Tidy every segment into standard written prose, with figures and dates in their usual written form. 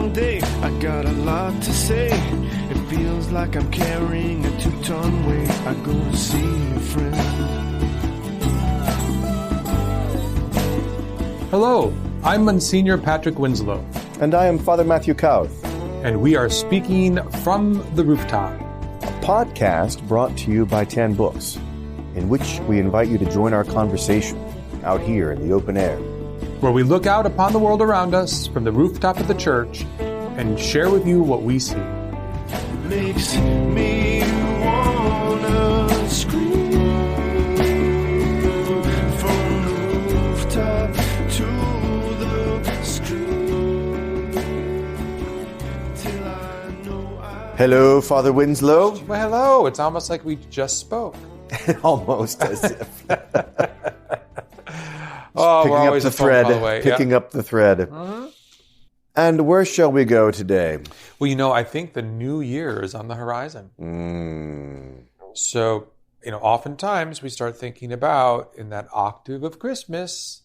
long day, I got a lot to say. It feels like I'm carrying a 2-ton weight. I go to see a friend. Hello, I'm Msgr Patrick Winslow. And I am Father Matthew Kauth. And we are speaking from the Rooftop, A podcast brought to you by 10 Books, in which we invite you to join our conversation out here in the open air, where we look out upon the world around us from the rooftop of the church and share with you what we see. Makes me wanna scream from the rooftop to the screen till I know I... Hello, Father Winslow. Well, hello. It's almost like we just spoke. Almost as if. Oh, picking we're up always the a phone thread. call away. Picking up the thread. Mm-hmm. And where shall we go today? Well, I think the new year is on the horizon. So, oftentimes we start thinking about, in that octave of Christmas,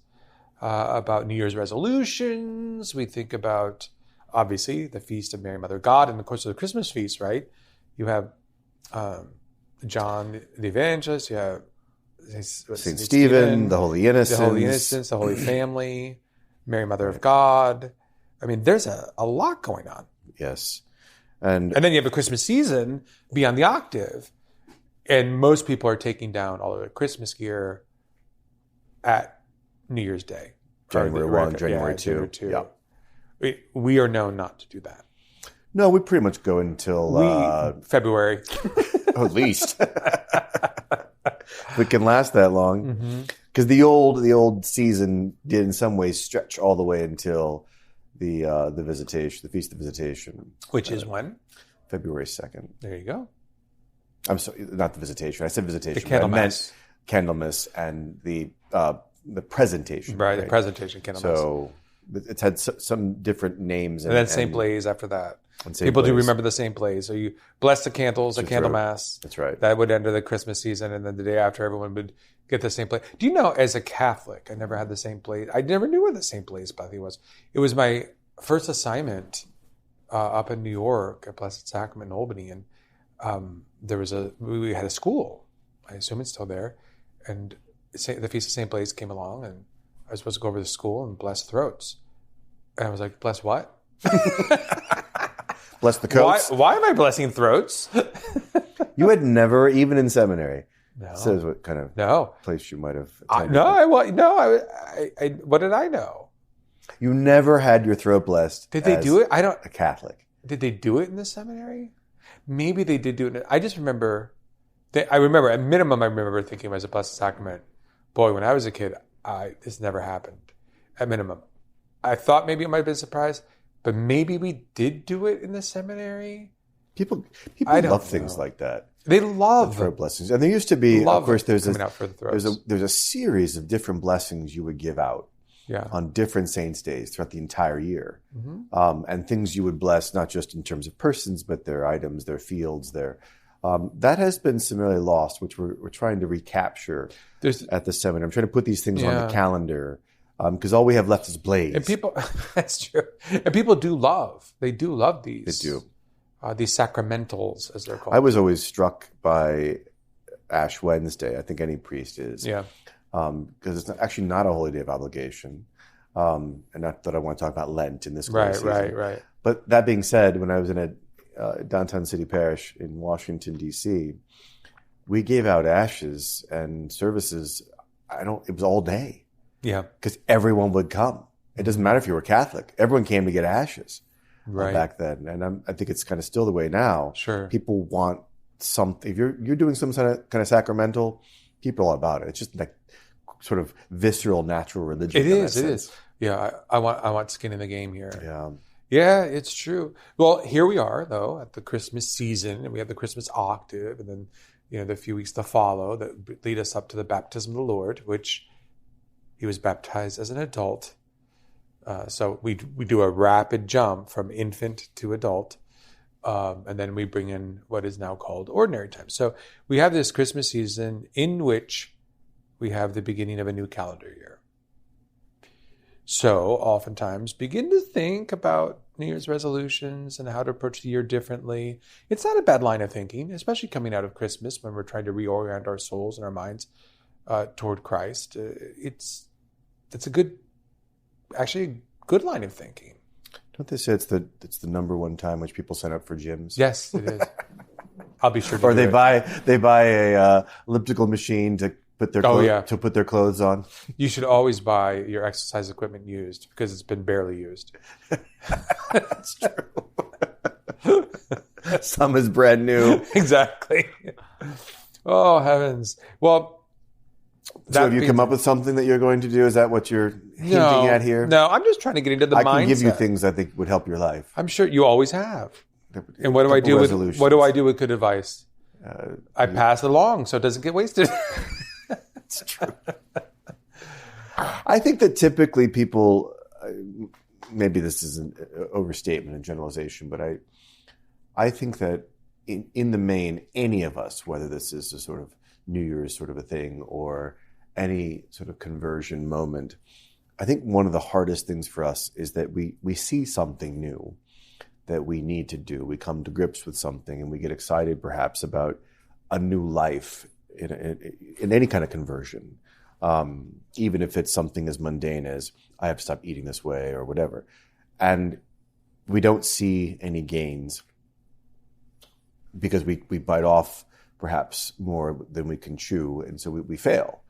about New Year's resolutions. We think about, obviously, the Feast of Mary, Mother of God, and of course the Christmas feast, right? You have John the Evangelist, you have St. Stephen, the Holy Innocents. The Holy Family, Mary, Mother of God. I mean, there's a lot going on. Yes. And then you have a Christmas season beyond the octave, and most people are taking down all of their Christmas gear at New Year's Day. January 1, January 2. January 2. Yeah. We are known not to do that. No, we pretty much go until... February. At least. We can last that long. Because the old season did in some ways stretch all the way until the visitation, the Feast of Visitation. Which is when? February 2nd. There you go. I'm sorry, not the visitation. I said visitation. The Candlemas. Candlemas and the presentation. Right, the presentation, Candlemas. So it's had some different names. And then St. Blaise after that. People do remember the St. Blaise. So you bless the candles, the Candlemas. That's right. That would enter the Christmas season, and then the day after, everyone would get the St. Blaise. Do you know, as a Catholic, I never had the St. Blaise. I never knew where the St. Blaise Bethany was. It was my first assignment up in New York at Blessed Sacrament in Albany, and we had a school. I assume it's still there, and the Feast of St. Blaise came along, and I was supposed to go over to the school and bless throats. And I was like, bless what? Bless the coats. Why am I blessing throats? You had never, even in seminary. No. Says what kind of place you might have attended. What did I know? You never had your throat blessed. Did they do it? A Catholic. Did they do it in the seminary? Maybe they did do it. I just remember. At minimum, I remember thinking as a Blessed Sacrament. Boy, when I was a kid, this never happened. At minimum, I thought maybe it might have been a surprise. But maybe we did do it in the seminary. People love things like that. They love throat blessings, and there used to be. Of course, there's a series of different blessings you would give out on different saints' days throughout the entire year, and things you would bless not just in terms of persons, but their items, their fields, their. That has been similarly lost, which we're trying to recapture at the seminary. I'm trying to put these things on the calendar. Because all we have left is Blaze. And people, that's true. And people do love these. They do. These sacramentals, as they're called. I was always struck by Ash Wednesday. I think any priest is. Yeah. Because it's actually not a holy day of obligation. And not that I want to talk about Lent in this season. Right. But that being said, when I was in a downtown city parish in Washington, D.C., we gave out ashes and services. It was all day. Yeah, because everyone would come. It doesn't matter if you were Catholic. Everyone came to get ashes back then, and I think it's kind of still the way now. Sure, people want something. If you're doing some kind of sacramental, people are all about it. It's just like sort of visceral, natural religion. It is. Yeah, I want skin in the game here. Yeah, it's true. Well, here we are though at the Christmas season, and we have the Christmas octave, and then the few weeks to follow that lead us up to the baptism of the Lord, which. He was baptized as an adult. So we do a rapid jump from infant to adult. And then we bring in what is now called ordinary time. So we have this Christmas season in which we have the beginning of a new calendar year. So oftentimes begin to think about New Year's resolutions and how to approach the year differently. It's not a bad line of thinking, especially coming out of Christmas when we're trying to reorient our souls and our minds toward Christ. It's a good line of thinking. Don't they say it's the number one time which people sign up for gyms? Yes, it is. I'll be sure to or do they buy a elliptical machine to put their clothes on. You should always buy your exercise equipment used because it's been barely used. That's true. Some is brand new. Exactly. Oh, heavens. Well, so have you come up with something that you're going to do? Is that what you're hinting at here? No, I'm just trying to get into the mindset. I can give you things I think would help your life. I'm sure you always have. And what do I do with good advice? I pass it along so it doesn't get wasted. That's true. I think that typically people, maybe this is an overstatement and generalization, but I think that in the main, any of us, whether this is a sort of New Year's sort of a thing or any sort of conversion moment, I think one of the hardest things for us is that we see something new that we need to do. We come to grips with something and we get excited perhaps about a new life in any kind of conversion, even if it's something as mundane as I have to stop eating this way or whatever. And we don't see any gains because we bite off perhaps more than we can chew, and so we fail.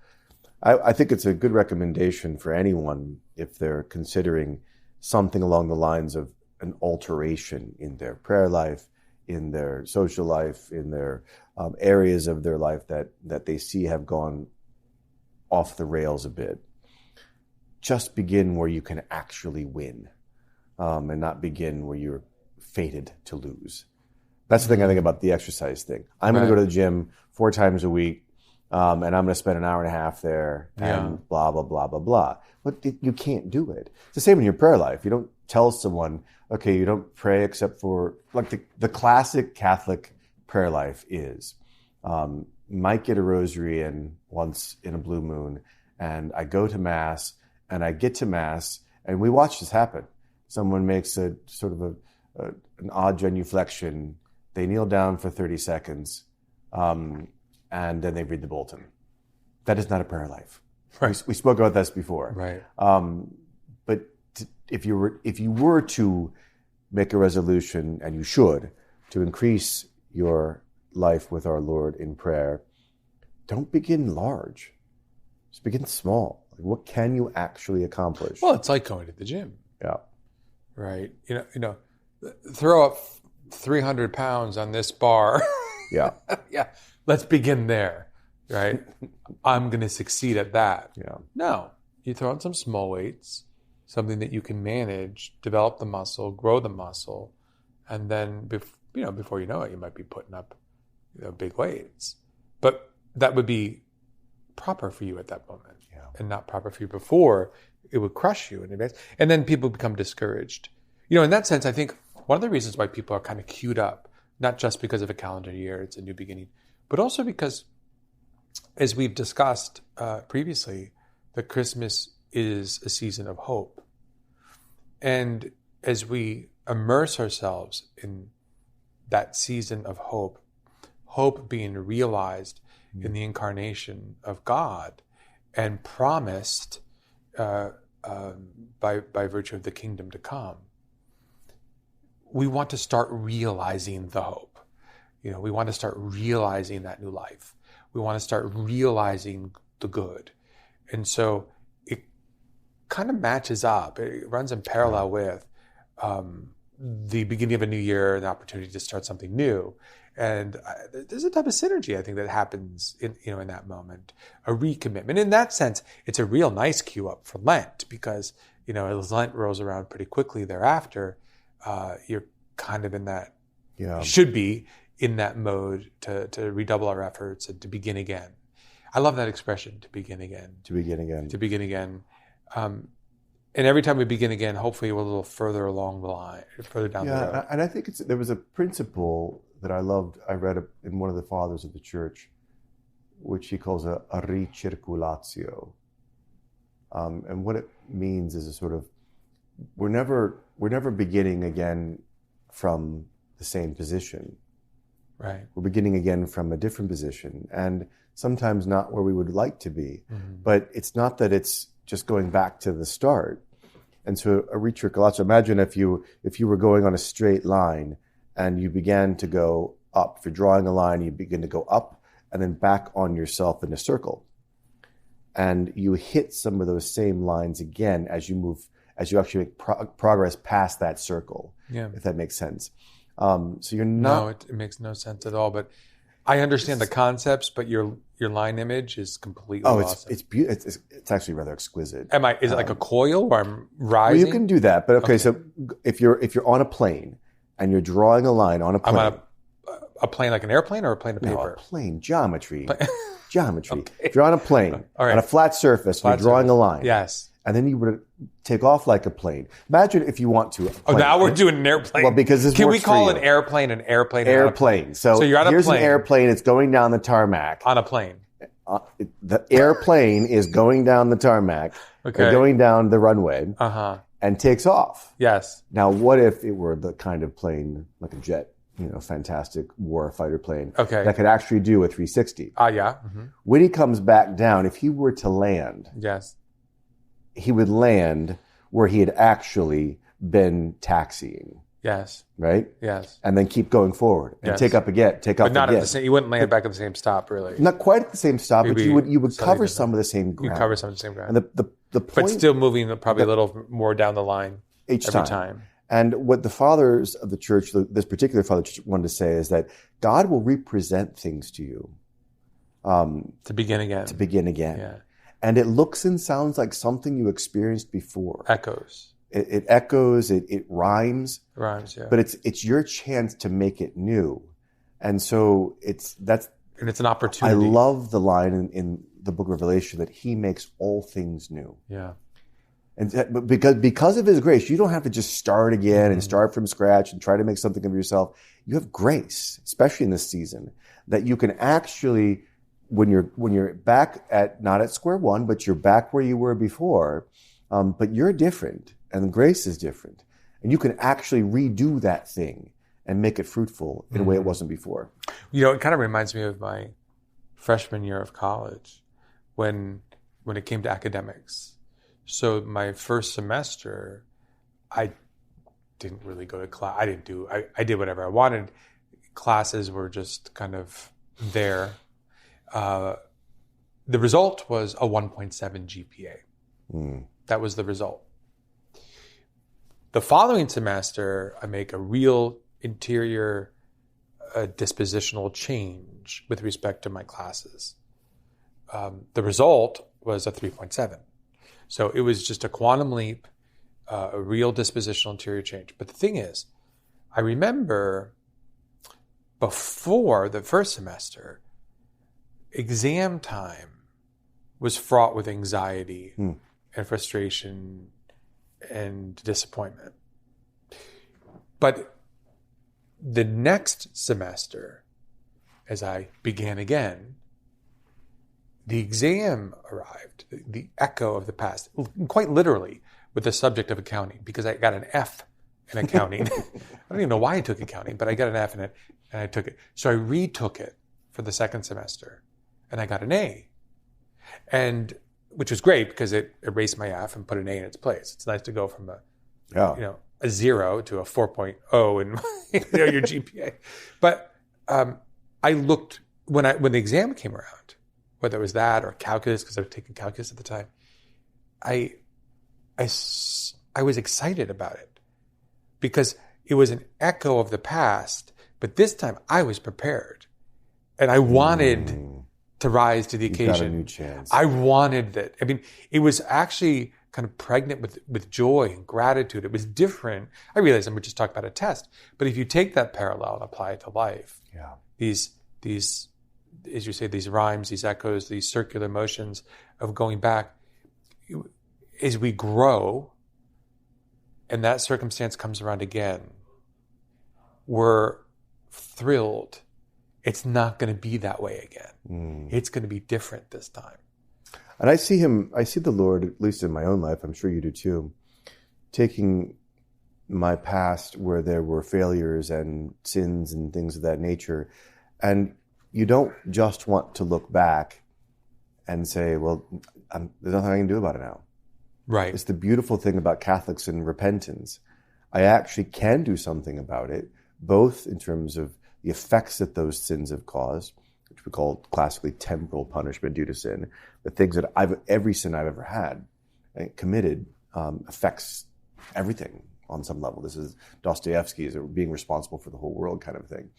I think it's a good recommendation for anyone if they're considering something along the lines of an alteration in their prayer life, in their social life, in their areas of their life that they see have gone off the rails a bit. Just begin where you can actually win, and not begin where you're fated to lose. That's the thing I think about the exercise thing. I'm going to go to the gym 4 times a week, and I'm going to spend an hour and a half there, and blah, blah, blah, blah, blah. But you can't do it. It's the same in your prayer life. You don't tell someone, okay, you don't pray except for, like the classic Catholic prayer life is, might get a rosary in once in a blue moon, and I go to Mass, and I get to Mass, and we watch this happen. Someone makes a sort of an odd genuflection. They kneel down for 30 seconds, and then they read the bulletin. That is not a prayer life. Right. We spoke about this before. Right. But if you were to make a resolution, and you should, to increase your life with our Lord in prayer, don't begin large. Just begin small. Like, what can you actually accomplish? Well, it's like going to the gym. Yeah. Right. You know, throw up 300 pounds on this bar. Yeah. Yeah. Let's begin there. Right. I'm going to succeed at that. Yeah. No, you throw in some small weights, something that you can manage, develop the muscle, grow the muscle. And then, before you know it, you might be putting up big weights. But that would be proper for you at that moment, and not proper for you before. It would crush you in advance. And then people become discouraged. In that sense, I think one of the reasons why people are kind of queued up, not just because of a calendar year, it's a new beginning, but also because, as we've discussed previously, that Christmas is a season of hope. And as we immerse ourselves in that season of hope being realized in the incarnation of God and promised by virtue of the kingdom to come, we want to start realizing the hope. We want to start realizing that new life. We want to start realizing the good. And so it kind of matches up. It runs in parallel with the beginning of a new year and the opportunity to start something new. And there's a type of synergy, I think, that happens in that moment, a recommitment. In that sense, it's a real nice cue up for Lent because, as Lent rolls around pretty quickly thereafter, you're kind of in that, should be in that mode to redouble our efforts and to begin again. I love that expression, to begin again. To begin again. To begin again. And every time we begin again, hopefully we're a little further along the line, further down the road. Yeah, and I think there was a principle that I loved. I read in one of the fathers of the church, which he calls a recirculatio. And what it means is a sort of, we're never beginning again from the same position. Right. We're beginning again from a different position, and sometimes not where we would like to be. Mm-hmm. But it's not that it's just going back to the start. And so a retricolato, imagine if you were going on a straight line and you began to go up. If you're drawing a line, you begin to go up and then back on yourself in a circle. And you hit some of those same lines again as you actually make progress past that circle, if that makes sense. So you're not... No, it makes no sense at all. But I understand the concepts, but your line image is completely awesome. It's beautiful. It's actually rather exquisite. Is it like a coil where I'm rising? Well, you can do that, but okay. So if you're on a plane and you're drawing a line on a plane, I'm on a plane like an airplane or a plane of paper? No, a plane, geometry. Geometry. Okay. If you're on a plane, on a flat surface, you're drawing a line. Yes. And then you would take off like a plane. Imagine if you want to. Now we're doing an airplane. Well, because this can we call an airplane an airplane? Airplane. So you're on a plane. Here's an airplane. It's going down the tarmac. On a plane. The airplane is going down the tarmac. Okay. Going down the runway. And takes off. Yes. Now, what if it were the kind of plane like a jet? Fantastic war fighter plane that could actually do a 360. Yeah. Mm-hmm. When he comes back down, if he were to land, he would land where he had actually been taxiing. Yes. Right? Yes. And then keep going forward and take up again, but not at the same. You wouldn't land back at the same stop, really. Not quite at the same stop, but you would cover some of the same ground. You cover some of the same ground. And the point, but still moving probably a little more down the line every time. And what the fathers of the church, this particular father wanted to say is that God will represent things to you. To begin again. Yeah. And it looks and sounds like something you experienced before. Echoes. It echoes, it rhymes. It rhymes, yeah. But it's your chance to make it new. And so it's an opportunity. I love the line in the book of Revelation that he makes all things new. Yeah. And because of his grace, you don't have to just start again and start from scratch and try to make something of yourself. You have grace, especially in this season, that you can actually, when you're back not at square one, but you're back where you were before, but you're different and grace is different. And you can actually redo that thing and make it fruitful in a way it wasn't before. It kind of reminds me of my freshman year of college when it came to academics. So my first semester, I didn't really go to class. I did whatever I wanted. Classes were just kind of there. The result was a 1.7 GPA. That was the result. The following semester, I make a real interior dispositional change with respect to my classes. The result was a 3.7. So it was just a quantum leap, a real dispositional interior change. But the thing is, I remember before the first semester, exam time was fraught with anxiety and frustration and disappointment. But the next semester, as I began again, the exam arrived, the echo of the past, quite literally with the subject of accounting, because I got an F in accounting. I don't even know why I took accounting, but I got an F in it and I took it. So I retook it for the second semester and I got an A. And which was great because it erased my F and put an A in its place. It's nice to go from a 0 to a 4.0 in your GPA. But I looked when the exam came around, whether it was that or calculus, because I was taking calculus at the time, I was excited about it because it was an echo of the past, but this time I was prepared and I wanted to rise to the occasion. You got a new chance. I wanted that. I mean, it was actually kind of pregnant with joy and gratitude. It was different. I realize we're just talking about a test, but if you take that parallel and apply it to life, these, as you say, these rhymes, these echoes, these circular motions of going back, as we grow and that circumstance comes around again, we're thrilled. It's not going to be that way again. It's going to be different this time. And I see the Lord, at least in my own life, I'm sure you do too, taking my past where there were failures and sins and things of that nature. And you don't just want to look back and say, well, there's nothing I can do about it now. Right. It's the beautiful thing about Catholics and repentance. I actually can do something about it, both in terms of the effects that those sins have caused, which we call classically temporal punishment due to sin, the things that every sin I've ever had committed affects everything on some level. This is Dostoevsky's being responsible for the whole world kind of thing.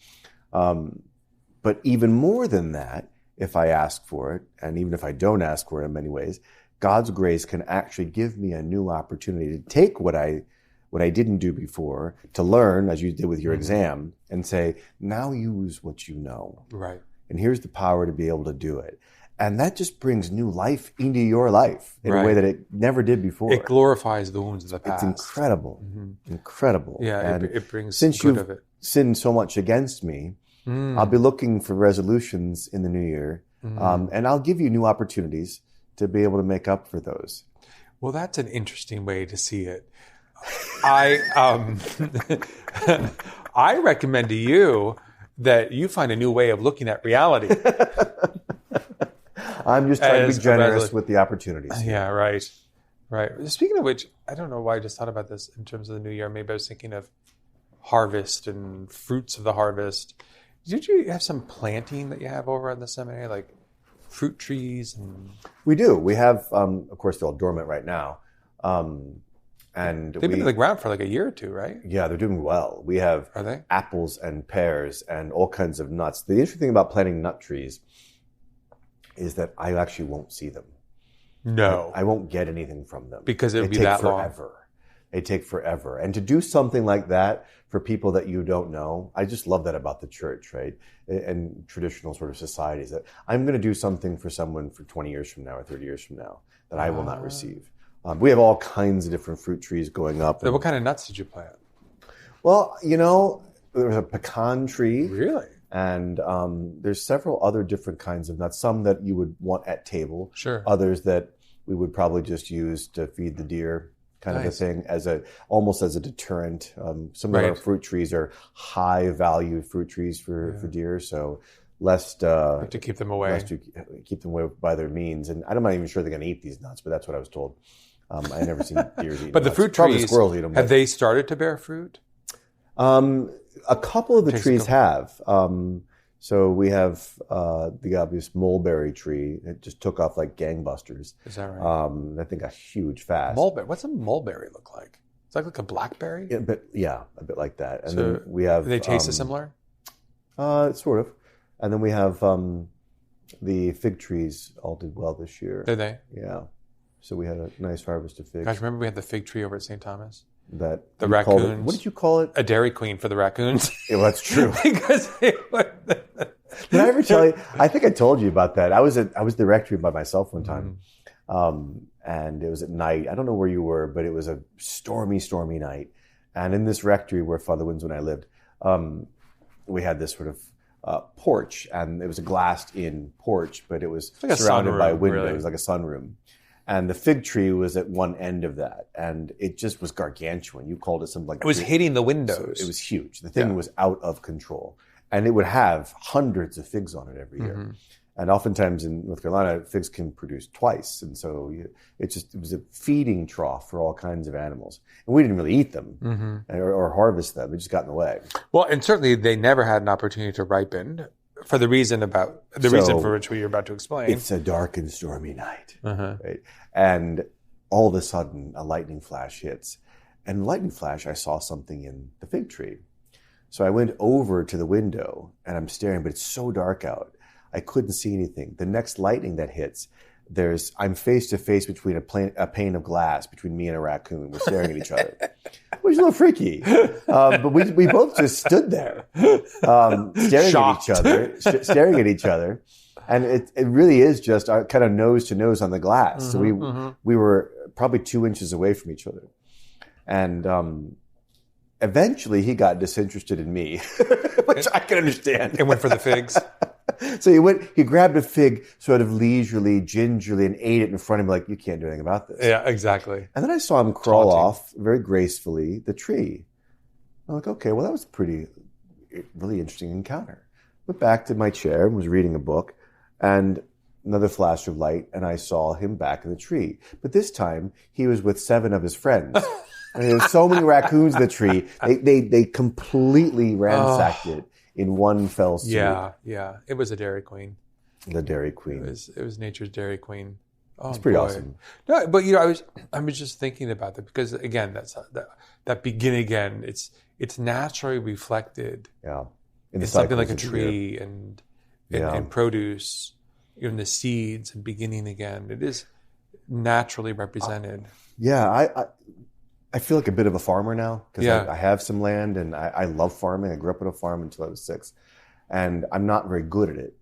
But even more than that, if I ask for it, and even if I don't ask for it in many ways, God's grace can actually give me a new opportunity to take what I didn't do before, to learn, as you did with your exam, and say, now use what you know. Right. And here's the power to be able to do it. And that just brings new life into your life in a way that it never did before. It glorifies the wounds of the past. It's incredible. Incredible. Yeah, and it brings since good you've of it. sinned so much against me, I'll be looking for resolutions in the new year. And I'll give you new opportunities to be able to make up for those. Well, that's an interesting way to see it. I recommend to you that you find a new way of looking at reality. I'm just trying to be generous with the opportunities. Yeah, right. Speaking of which, I don't know why I just thought about this in terms of the new year. Maybe I was thinking of harvest and fruits of the harvest. Did you have some planting that you have over at the seminary, like fruit trees? We do. We have, of course, they're all dormant right now. And they've been in the ground for like a year or two, right? Yeah, they're doing well. We have apples and pears and all kinds of nuts. The interesting thing about planting nut trees is that I actually won't see them. No. I won't get anything from them. Because it would be that long. They take forever. And to do something like that for people that you don't know, I just love that about the church, right? And traditional sort of societies, that I'm going to do something for someone for 20 years from now or 30 years from now that I will not receive. We have all kinds of different fruit trees going up. So what kind of nuts did you plant? Well, there was a pecan tree. Really? And there's several other different kinds of nuts. Some that you would want at table. Sure. Others that we would probably just use to feed the deer, kind of a thing, almost as a deterrent. Some of our fruit trees are high value fruit trees for deer, so lest to keep them away. Keep them away by their means. And I'm not even sure they're going to eat these nuts, but that's what I was told. I've never seen deer eat But nuts. the fruit Probably trees, squirrels eat them. Have they started to bear fruit? A couple of the trees have. So we have the obvious mulberry tree. It just took off like gangbusters. Is that right? I think a huge fast. Mulberry. What's a mulberry look like? Is that like a blackberry? Yeah, a bit like that. And so then we have. Do they taste similar? Sort of. And then we have the fig trees all did well this year. Did they? Yeah. So we had a nice harvest of figs. Gosh, remember we had the fig tree over at St. Thomas? The raccoons. What did you call it? A Dairy Queen for the raccoons. Yeah, well, that's true. Because did I ever tell you? I think I told you about that. I was at the rectory by myself one time, and it was at night. I don't know where you were, but it was a stormy, stormy night. And in this rectory where Father Winslow and I lived, we had this sort of porch, and it was a glassed-in porch, but it was like surrounded by windows, really. Like a sunroom. And the fig tree was at one end of that, and it just was gargantuan. You called it something like... It was hitting the windows. So it was huge. The thing was out of control. And it would have hundreds of figs on it every year. And oftentimes in North Carolina, figs can produce twice. And so it was a feeding trough for all kinds of animals. And we didn't really eat them or harvest them. It just got in the way. Well, and certainly they never had an opportunity to ripen for the reason for which we were about to explain. It's a dark and stormy night. Right? And all of a sudden, a lightning flash hits. And lightning flash, I saw something in the fig tree. So I went over to the window, and I'm staring, but it's so dark out. I couldn't see anything. The next lightning that hits, I'm face to face between a pane of glass between me and a raccoon. We're staring at each other, which is a little freaky. But we both just stood there, staring at each other. And it really is just kind of nose to nose on the glass. So we were probably 2 inches away from each other. And eventually he got disinterested in me, which I can understand. And went for the figs? So he grabbed a fig sort of leisurely, gingerly, and ate it in front of me like, you can't do anything about this. Yeah, exactly. And then I saw him crawl off very gracefully the tree. I'm like, okay, well, that was a really interesting encounter. Went back to my chair and was reading a book, and another flash of light, and I saw him back in the tree. But this time, he was with 7 of his friends. And there were so many raccoons in the tree, they completely ransacked it in one fell swoop. Yeah. It was a Dairy Queen. The Dairy Queen. It was nature's Dairy Queen. Oh, it's pretty awesome. No, but I was just thinking about that because again, that begin again. It's naturally reflected. Yeah. In something like a tree and produce, in the seeds and beginning again. It is naturally represented. I feel like a bit of a farmer now because I have some land and I love farming. I grew up on a farm until I was 6, and I'm not very good at it.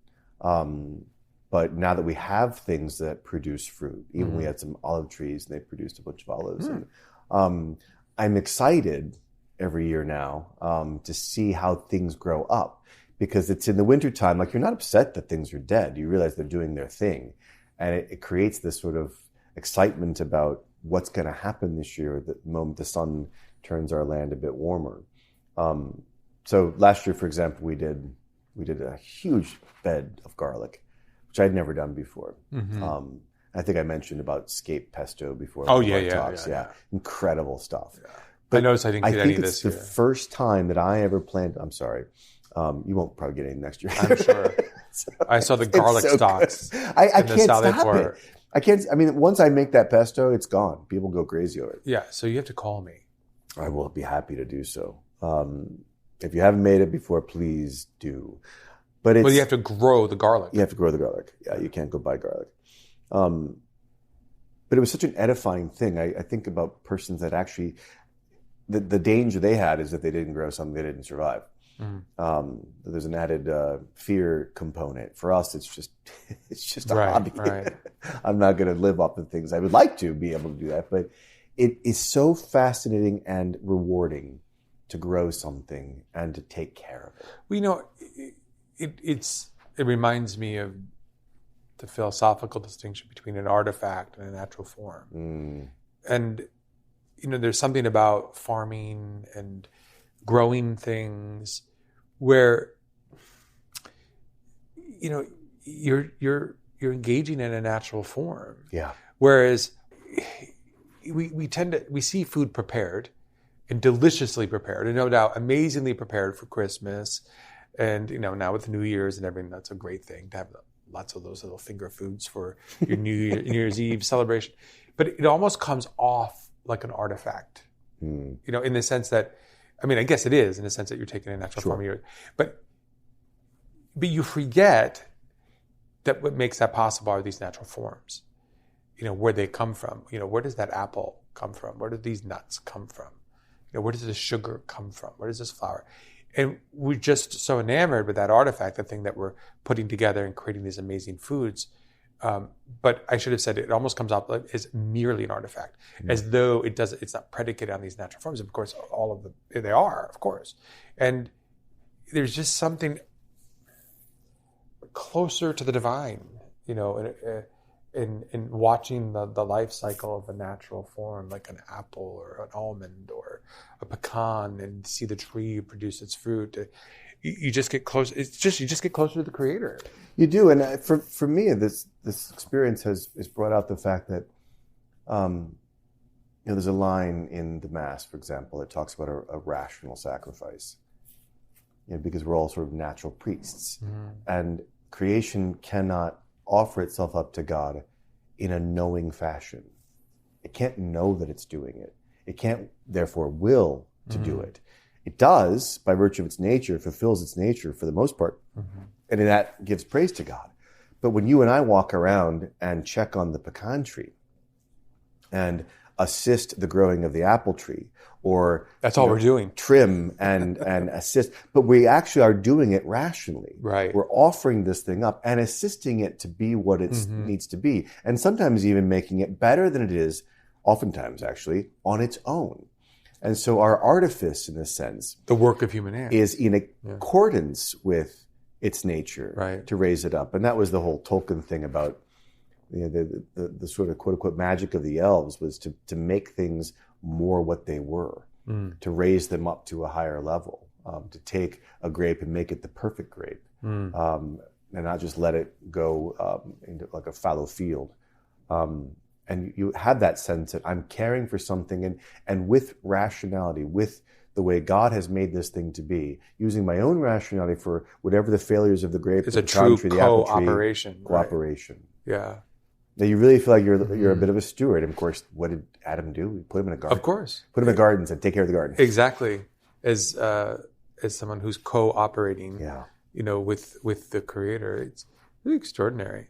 But now that we have things that produce fruit, even we had some olive trees and they produced a bunch of olives. And, I'm excited every year now to see how things grow up, because it's in the wintertime. Like, you're not upset that things are dead. You realize they're doing their thing. And it creates this sort of excitement about what's going to happen this year the moment the sun turns our land a bit warmer. So last year, for example, we did a huge bed of garlic, which I'd never done before. I think I mentioned about scape pesto before. Oh, yeah. Incredible stuff. Yeah. But I noticed I didn't get any this year. It's the first time that I ever planted. I'm sorry. You won't probably get any next year. I'm sure. I saw the garlic stalks. I can't stop it. I can't. I mean, once I make that pesto, it's gone. People go crazy over it. Yeah, so you have to call me. I will be happy to do so. If you haven't made it before, please do. But you have to grow the garlic. You have to grow the garlic. Yeah, you can't go buy garlic. But it was such an edifying thing. I think about persons that actually, the danger they had is that they didn't grow something, they didn't survive. There's an added fear component. For us, it's just a hobby. Right. I'm not going to live up to things. I would like to be able to do that, but it is so fascinating and rewarding to grow something and to take care of it. Well, it reminds me of the philosophical distinction between an artifact and a natural form. And there's something about farming and growing things where you're engaging in a natural form. Yeah. Whereas we see food prepared and deliciously prepared, and no doubt amazingly prepared for Christmas, and now with New Year's and everything, that's a great thing to have lots of those little finger foods for your New Year's Eve celebration. But it almost comes off like an artifact, in the sense that, I guess it is in the sense that you're taking a natural form. But you forget that what makes that possible are these natural forms. Where they come from. Where does that apple come from? Where do these nuts come from? Where does this sugar come from? Where does this flour? And we're just so enamored with that artifact, the thing that we're putting together and creating these amazing foods. But I should have said it almost comes out as merely an artifact, as though it's not predicated on these natural forms. Of course, all of them, they are, of course. And there's just something closer to the divine, in watching the life cycle of a natural form, like an apple or an almond or a pecan, and see the tree produce its fruit. You just get close. You just get closer to the Creator. You do, and for me, this experience has brought out the fact that, there's a line in the Mass, for example, that talks about a rational sacrifice. Because we're all sort of natural priests, and creation cannot offer itself up to God in a knowing fashion. It can't know that it's doing it. It can't, therefore, will to do it. It does, by virtue of its nature, fulfills its nature for the most part, and that gives praise to God. But when you and I walk around and check on the pecan tree and assist the growing of the apple tree, or that's all we're doing, trim and assist, but we actually are doing it rationally. Right. We're offering this thing up and assisting it to be what it needs to be, and sometimes even making it better than it is, oftentimes actually, on its own. And so our artifice, in a sense, the work of human hands, is in accordance with its nature, right, to raise it up. And that was the whole Tolkien thing about the sort of quote unquote magic of the elves, was to make things more what they were, to raise them up to a higher level, to take a grape and make it the perfect grape, and not just let it go into like a fallow field. And you have that sense that I'm caring for something, and with rationality, with the way God has made this thing to be, using my own rationality for whatever the failures of the grape, it's the a true tree, the apple tree, cooperation. Yeah. Now you really feel like you're a bit of a steward. And of course, what did Adam do? He put him in a garden. Of course, put him in a garden and said, "Take care of the garden." Exactly, as someone who's cooperating, with the Creator, it's really extraordinary.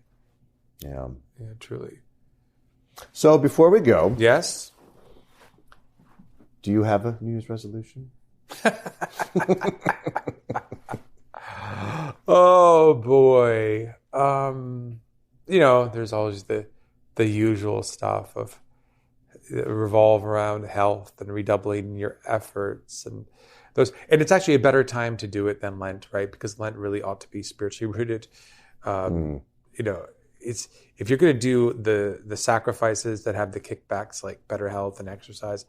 Yeah, truly. So before we go, yes, do you have a New Year's resolution? Oh boy. There's always the usual stuff of revolve around health and redoubling your efforts and those. And it's actually a better time to do it than Lent, right? Because Lent really ought to be spiritually rooted. It's if you're going to do the sacrifices that have the kickbacks like better health and exercise,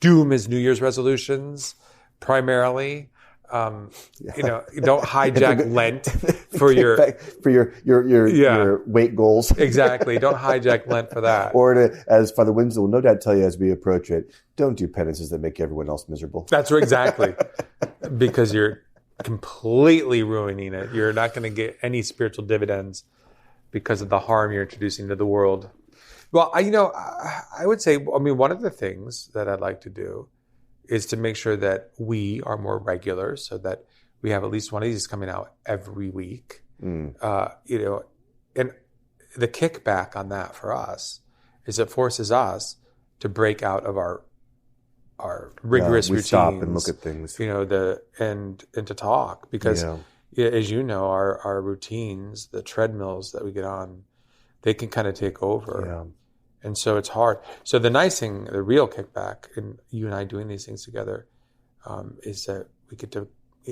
do them as New Year's resolutions primarily. Don't hijack Lent for your weight goals. Exactly. Don't hijack Lent for that. Or as Father Winslow will no doubt tell you as we approach it, don't do penances that make everyone else miserable. That's right, exactly. Because you're completely ruining it. You're not going to get any spiritual dividends because of the harm you're introducing to the world. Well, I would say, one of the things that I'd like to do is to make sure that we are more regular, so that we have at least one of these coming out every week. And the kickback on that for us is it forces us to break out of our rigorous routines. Stop and look at things. And to talk, because as you know, our routines, the treadmills that we get on, they can kind of take over. Yeah. And so it's hard. So the nice thing, the real kickback in you and I doing these things together, is that we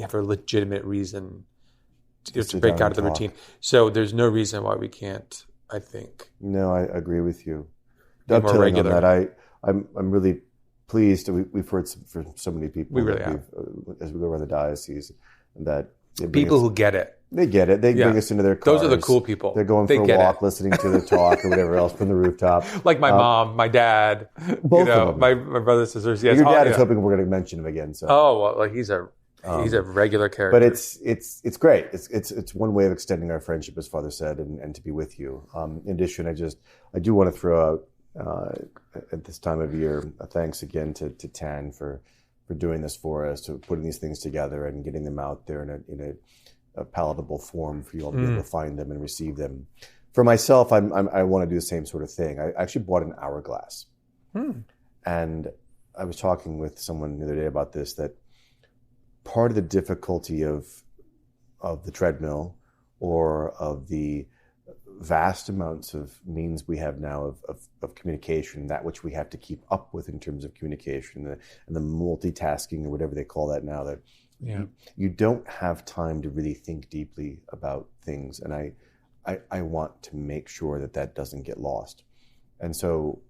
have a legitimate reason to break out of the routine. So there's no reason why we can't, I think. No, I agree with you. More regular. On that, I'm really pleased. We've heard from so many people. We really have. As we go around the diocese, that people who get it. They get it. They bring us into their cars. Those are the cool people. They're going for a walk, listening to the talk or whatever else from the rooftop. Like my mom, my dad, both of them. my brothers and sisters. Yes. Your dad is hoping we're going to mention him again. So. Oh well, he's a regular character. But it's great. It's one way of extending our friendship, as Father said, and to be with you. In addition, I do want to throw out at this time of year a thanks again to Tan for doing this for us, to putting these things together and getting them out there in a palatable form for you all to be able to find them and receive them. For myself, I want to do the same sort of thing. I actually bought an hourglass. And I was talking with someone the other day about this, that part of the difficulty of the treadmill, or of the vast amounts of means we have now of communication, that which we have to keep up with in terms of communication, and the multitasking, or whatever they call that now, that you don't have time to really think deeply about things. And I want to make sure that doesn't get lost. And so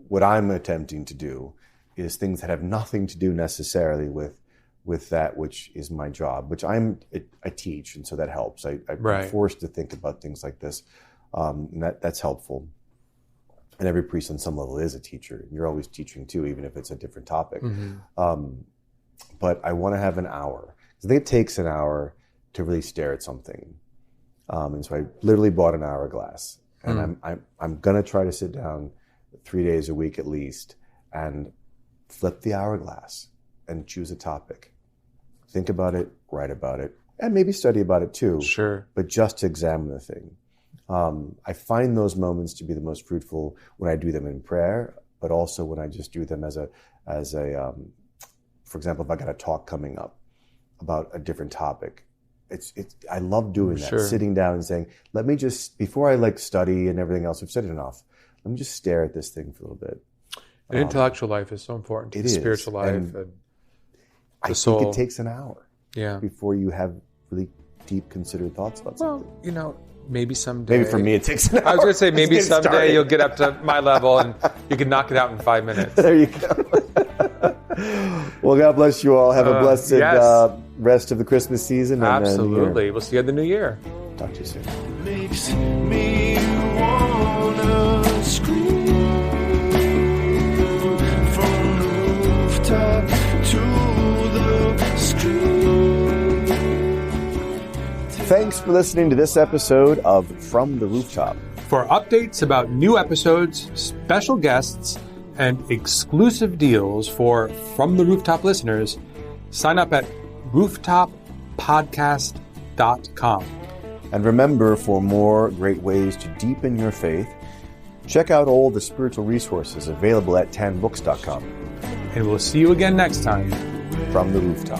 what I'm attempting to do is things that have nothing to do necessarily with that which is my job, which I teach, and so that helps. I'm forced to think about things like this, and that's helpful. And every priest on some level is a teacher. You're always teaching too, even if it's a different topic. But I want to have an hour. I think it takes an hour to really stare at something. And so I literally bought an hourglass, and I'm gonna try to sit down 3 days a week at least and flip the hourglass and choose a topic. Think about it, write about it, and maybe study about it too. Sure. But just to examine the thing. I find those moments to be the most fruitful when I do them in prayer, but also when I just do them as a for example, if I got a talk coming up about a different topic. I love doing that, sitting down and saying, let me just, before I study and everything else, I've studied enough, let me just stare at this thing for a little bit. The intellectual life is so important to the spiritual life. And I think it takes an hour before you have really deep, considered thoughts about something. Well, maybe someday. Maybe for me it takes an hour. I was going to say, maybe someday you'll get up to my level and you can knock it out in 5 minutes. There you go. Well, God bless you all. Have a blessed rest of the Christmas season. Absolutely. We'll see you in the new year. Talk to you soon. Makes me wanna scream from the rooftop to the screen. Thanks for listening to this episode of From the Rooftop. For updates about new episodes, special guests, and exclusive deals for From the Rooftop listeners, sign up at rooftoppodcast.com. And remember, for more great ways to deepen your faith, check out all the spiritual resources available at tanbooks.com. And we'll see you again next time. From the Rooftop.